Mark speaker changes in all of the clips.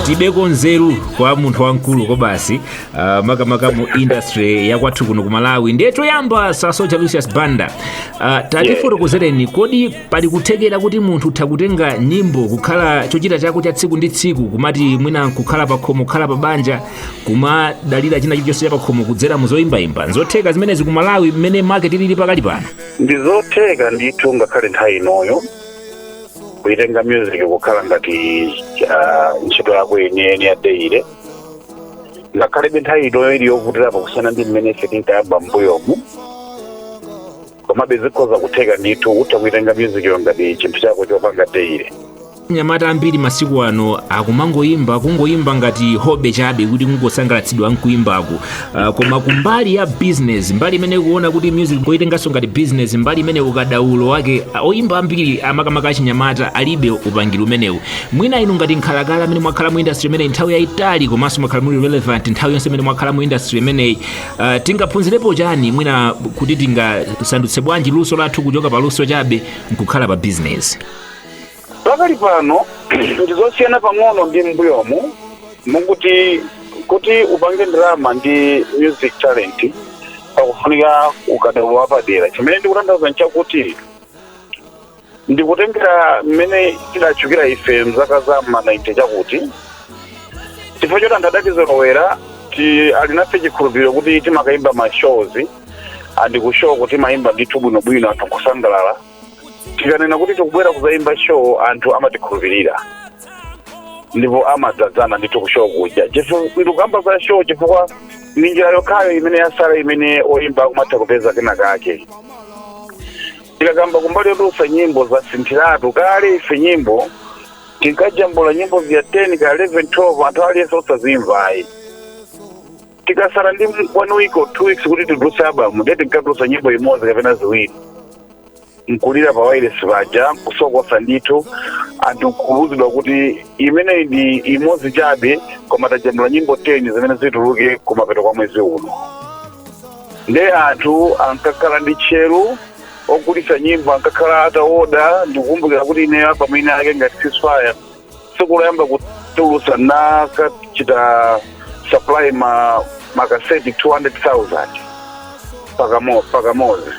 Speaker 1: tibeko nzeru kwa munthu wamkulu kobasi makamaka mu industry yakwathu kuno ku Malawi ndiye toyamba Sasoja Lucius Banda tatifotokozereni kodi pali kuthekera kuti munthu takutenga nyimbo kukhala chochita chako cha tsiku ndi tsiku kumati mwina kukhala pakhomo kukhala pabanja kumadalira china chilichonse cha pakhomo kudzera muzoyimbayimba nzotheka zimenezi ku Malawi mmene market ili pakali pano?
Speaker 2: Ndizotheka ndithu ngakhale nthawi inoyo kuitenga music kukhala ngati ntchito yako yeniyeni ya daily ngakhale nthawi inoyo ili yovutirapo kusiyana ndi mmene ife tinkayamba mbuyomu komabe zikhoza kutheka ndithu utha kuitenga music yo ngati chinthu chako chopanga daily.
Speaker 1: Nyamata ambiri masiku ano akumangoyimba kungoyimba ngati hobe chabe kuti kungosangalatsidwa nkuyimbako koma kumbali ya business mbali imene kuona kuti music koitenganso ngati business mbali imene ukadaulo wake oyimba ambiri amakamaka achinyamata alibe upangiri umenewu. Mwina inu ngati nkhalakala amene mwakhala mu industry imeneyi nthawi yayitali komanso mwakhala muli relevant nthawi yonse imene mwakhala mu industry imeneyi tingaphunzirepo chani mwina kuti tingasandutse bwanji luso lathu kuchoka pa luso chabe nkukhala pa business?
Speaker 2: Pakali pano ndizosiyana pang'ono ndi mbuyomu mukuti kuti upange drama ndi music talent pakufunika ukadaulo wapadera. Chimene ndikutanthauza nchakuti ndikutengera mmene tidachukira ife mzaka za ma-90 chakuti chifukwa choti anthu adatizolowera alinafe chikhulupiriro kuti timakayimba ma-shows andikushow kuti mayimba ndithu bwinobwino anthu kusangalala tikanena kuti tikubwera kuzayimba show anthu amatikhulupirira ndipo amadzadzana ndithu ku show kuja ndikukamba za show chifukwa ni njira yokhayo imene yasala imene oyimba akumatha kupeza kena kake. Tikakamba kumbali yodutsa nyimbo zasinthiratu kale ife nyimbo tinkajambula nyimbo vya 10 ka 11 12 anthu aliyense osazimvayi tikasala ndi 1 week or 2 weeks kuti tidutse album ndiye tinkadutsa nyimbo imodzi kapena ziwiri nkulira pa wireless baja kusokosa ndithu anthu kuuzidwa kuti imene ndi imodzi chabe koma tajambula nyimbo 10 zimene zituluke kumapeto kwa mwezi uno. Ndiye anthu ankakhala ndi tcheru ogulitsa nyimbo ankakhala ataoda ndikukumbukira kuti ine album ine yake ngati Ceasefire sikulayamba kutulutsa nakachita supply makaseti 200,000 pakamozi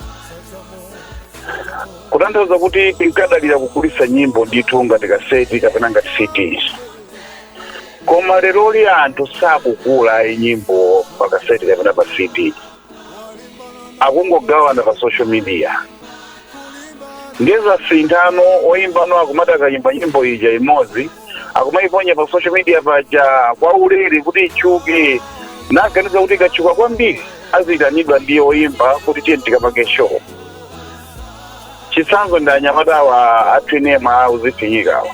Speaker 2: kutanthauza kuti tinkadalira kugulitsa nyimbo ndithu ngati kaseti kapena ngati CDs. Koma leroli anthu sakugula nyimbo pakaseti kapena pa CD akungogawana pa social media. Ngeza sinthano oyimbano akumati akayimba nyimbo ija imodzi akumayiponya pa social media paja kwa ulere kuti ichuke naganiza kuti ikachuka kwambiri aziyitanidwa ndi oyimba kuti tiye tikapange show. Chitsanzo ndi anyamatawa atwinema uziphinyikawa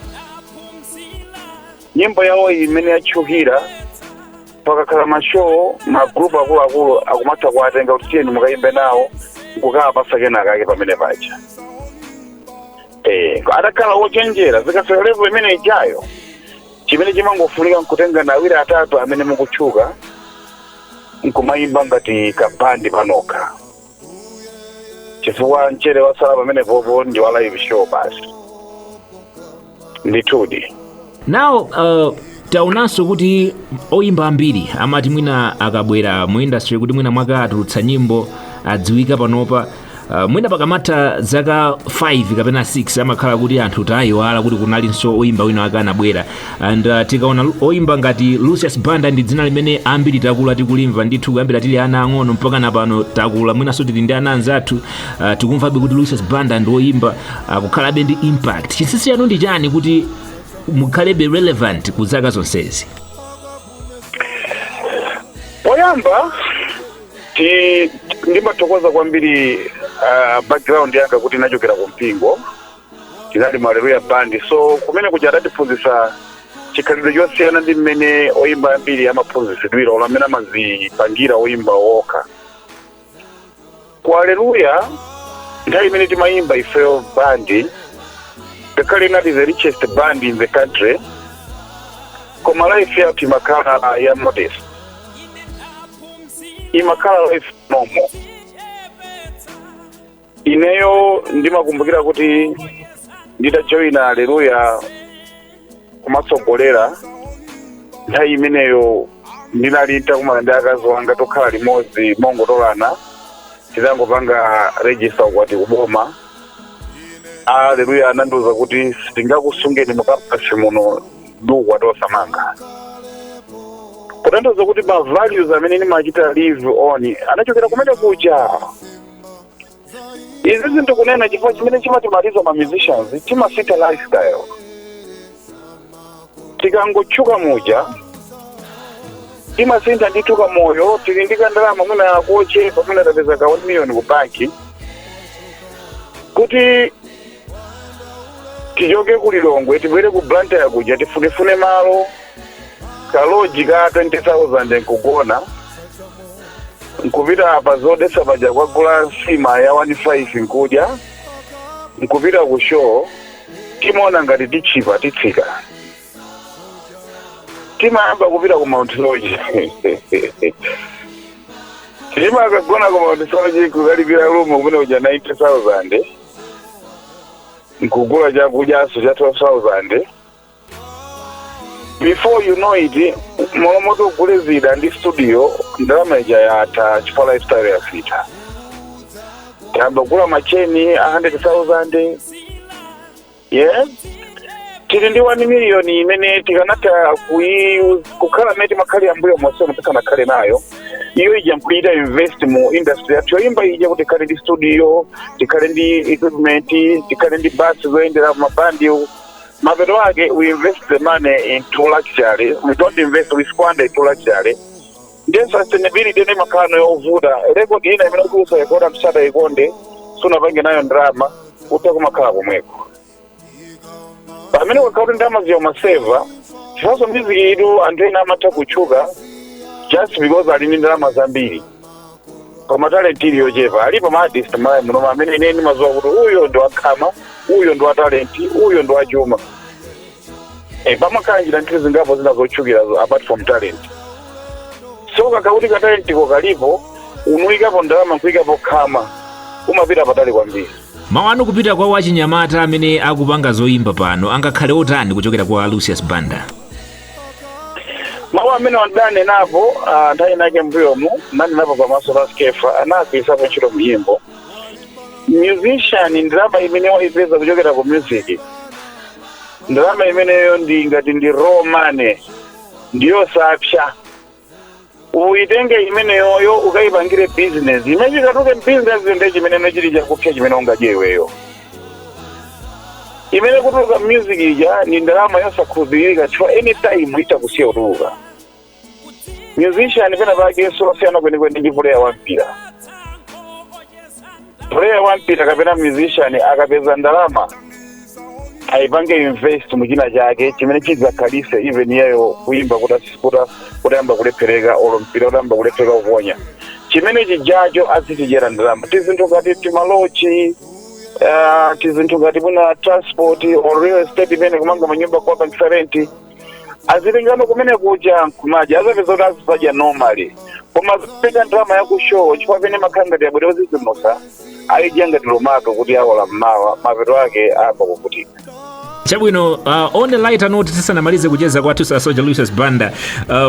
Speaker 2: nyimbo yawo imene yachukira pakakhala mashow magrupu akuluakulu akumatha kuwatenga kuti tiyeni mukayimbe nawo nkukhala pasakena kake pamene paja atakhala ochenjera zikafika level imene ijayo chimene chimangofunika nkutenga na awiri atatu amene mukutchuka nkumayimba ngati kabandi panokha chifukwa mchere wasala pamene popo ndi wa live show basi ndithudi.
Speaker 1: Now taonanso kuti oyimba ambiri amati mwina akabwera mu industry kuti mwina mwaka atulutsa nyimbo adziwika panopa mwina pakamatha zaka 5 kapena 6 amakhala kuti anthu tayiwala kuti kunalinso oyimba wina akanabwera and tikaona oyimba ngati Lucius Banda ndi dzina limene ambiri takula tikulimva ndithu kuyambira tili ana ang'ono mpaka na pano takula mwinanso tili ndi ana anzathu tikumvabe kuti Lucius Banda ndi oyimba akukhalabe ndi impact. Chinsinsi chanu ndi chani kuti mukhalebe relevant ku zaka zonsezi?
Speaker 2: Poyamba ndimathokoza kwambiri background yanga kuti nachokera ku mpingo tinali Hallelujah Band so kumene kuja adatiphunzitsa chikhalidwe chosiyana ndi mmene oyimba ambiri amaphunzitsidwira ola amene amazipangira oyimba okha. Ku Hallelujah nthawi imene timayimba ifeyo bandi ngakhale inali the richest band in the country koma life yathu imakhala ya modest imakhala life normal. Ineyo ndimakumbukira kuti nditajoyina Hallelujah kumatsogolera nthawi imeneyo ndinali ntakumana ndi akazi wanga tokhala limodzi mongotolana titangopanga register ukwati kuboma. Aleluya, anandiuza kuti sitingakusungeni mu kampasi muno ndi ukwati osamanga. Kutanthauza kuti ma values amene ndimachita live on anachokera kumene kuja. Izi zinthu kunena chifukwa chimene chimatimaliza ma musicians timasita lifestyle. Tikangochuka muja timasintha ndithuka moyo, tili ndi kandalama mwina yakoche pamene tapeza ka 1 million ku banki kuti tichoke ku Lilongwe tibwere ku Blantyre kuja tifunefune malo kaloji ka 20,000 nkugona nkupita apa zodesa paja kwagula nsima ya 1.5 nkudya nkupita ku show timaona ngati tichipa titsika timayamba kupita ku Mount Lodge. Timakagona ku Mount Lodge kukalipira room kumene kuja 90,000 nkugula chakudyaso cha 12,000. Before you know it, molomoto ugule zida ndi studio ndalama ija yatha chifukwa lifestyle yafita. Tiyamba kugula macheni 100,000. Yeah. Tili ndi 1 million imene tikanatha kukhala meti makhali ambuyo mose mutakana khale nayo. Iyo ija mpita invest mu industry yathu yoyimba ija kuti tikhale ndi studio, tikhale ndi equipment, tikhale ndi bus zoyendera mabandi. Mapeto ake we invest the money into luxury. We don't invest, we squander into luxury. Then sustainability ndi makhano yovuta. Record ina imene kusa yakona msada ikonde suna pange nayo ndrama utakumakhala komweko. Pamene wakauti ndama ziyo maseva, chifaso music idu antena amata kuchuka just because alini ndalama zambiri. Kwa talent iliyo jepa, alipo ma-artist maya mnoma amene neni mazuwa kuti uyo ndo akama, uyo ndo talenti, uyo ndo ajuma. Pama kanjira ntizi ngapo zina zochukira apart from talent. So kakauti ka talent ko kalipo, unuikapo ndalama nkuikapo kama, umapita patali kwa mbili.
Speaker 1: Mawanu kupita kwa wachinyamata amene akupanga zoyimba pano angakhale otani kuchokera kwa Lucius Banda?
Speaker 2: Mawu amene wandane napo nthawi nake mbuyomu nani napo pamaso pa Skefa anakuisapo ntchito muyimbo. Musician ndalama imene waipeza kuchokera ku music. Ndalama imeneyo ndi ngati ndi raw money, ndiyo sapsha. Uitenge imeneyoyo ukaipangire business. Imene ikatuke business ndi chimene nechili chakupya chimene ungajeweyo. Imene kutuka music ija ni ndalama yosakhulupirika chifukwa anytime itakusiya kutuka. Musician pena pake solosiyana kwenikweni ndi player wampira. Player wampira kapena musician akapeza ndalama aipange invest muchina chake chimene chidzakhalitse even yeyo kuimba kutayamba kulephereka olo mpira utayamba kulephereka kuponya. Chimene chijacho azichijera ndalama. Tizinthu ngati timalochi, tizinthu ngati muna transport or real estate imene kumanga manyumba kwa bank azilingano kumene kuja kumaja azapeza kuti azipaja normally. Koma peka ndalama yakushow chifukwa pene makhanga tiyabwera uzizimosa aijanga tilomato kuti awola mmawa mapeto ake apa kukutika.
Speaker 1: Chabwino, on the lighter note tisanamalize kucheza kwathu sa Soja Lucius Banda,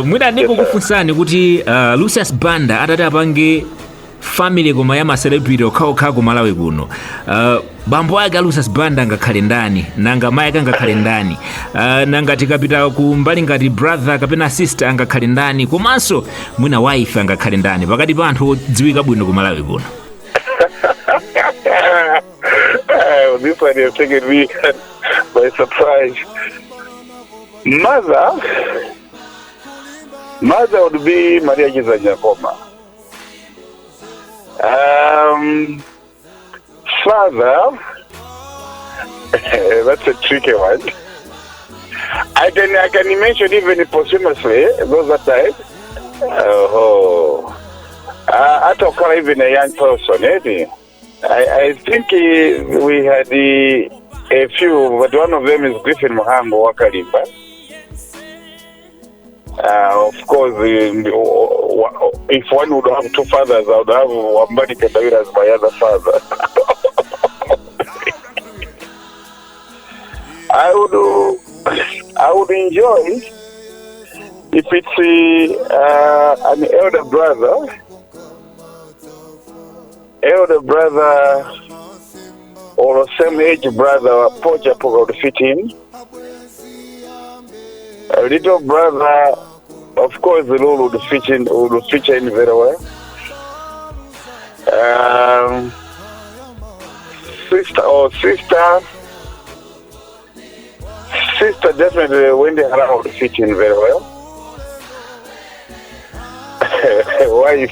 Speaker 1: mwina ndikukufunsani kuti Lucius Banda atati apange family koma ya ma celebrity okhaokha ku Malawi kuno, bambo ake Lucius Banda angakhale ndani, nanga mayi ake angakhale ndani, nanga tikapita ku mbali ngati brother kapena sister angakhale ndani, komanso mwina wife angakhale ndani pakati pa anthu odziwika bwino ku Malawi kuno?
Speaker 2: This one is taking me by surprise. Mother would be Maria Giza Nyakoma. Father, that's a tricky one. I can mention even posthumously those that died. I talk even a young person, eh? I think we had a few, but one of them is Griffin Muhango Wakalimba. Of course, if one would have two fathers, I would have Wambani Kadawira as my other father. I would enjoy if it's an elder brother or a same age brother, Pocha would fit in. A little brother, of course, the role would feature in very well. Sister definitely Wendy Hara would fit in very well. Wife,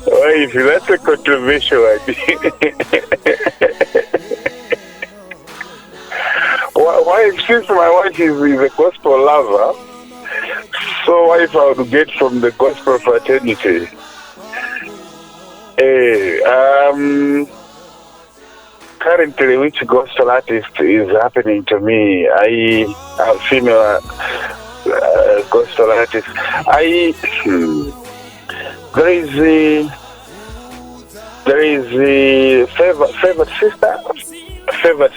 Speaker 2: wife, that's a controversial idea. Wife, since my wife is a gospel lover, so wife I would get from the gospel fraternity. Currently, which gospel artist is happening to me? I am female gospel artist. There is the favorite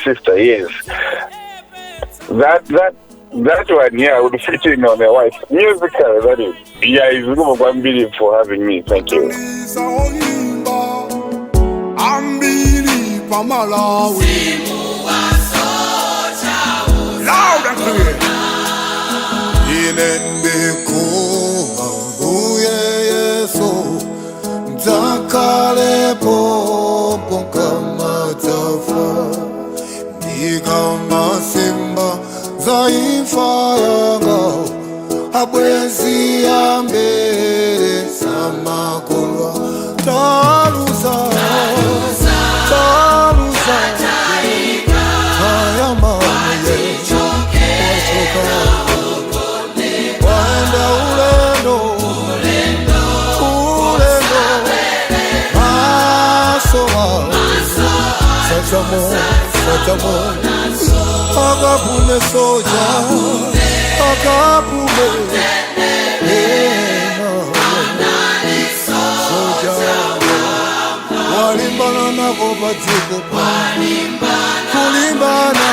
Speaker 2: sister. Yes, that one. Yeah, I would fit in on my wife. Musical, that is. Yeah, it's one billion for having me. Thank you.
Speaker 3: Malawi. Loud and clear. Inendeko ambuye Yesu Zakale popo kama tafa Nikama simba zaifa yanga Abwezi ambele samakulwa Talusa Satamo, Agapune soja, Agapume, soja, Walimbana na Kobatiko, Kulimbana,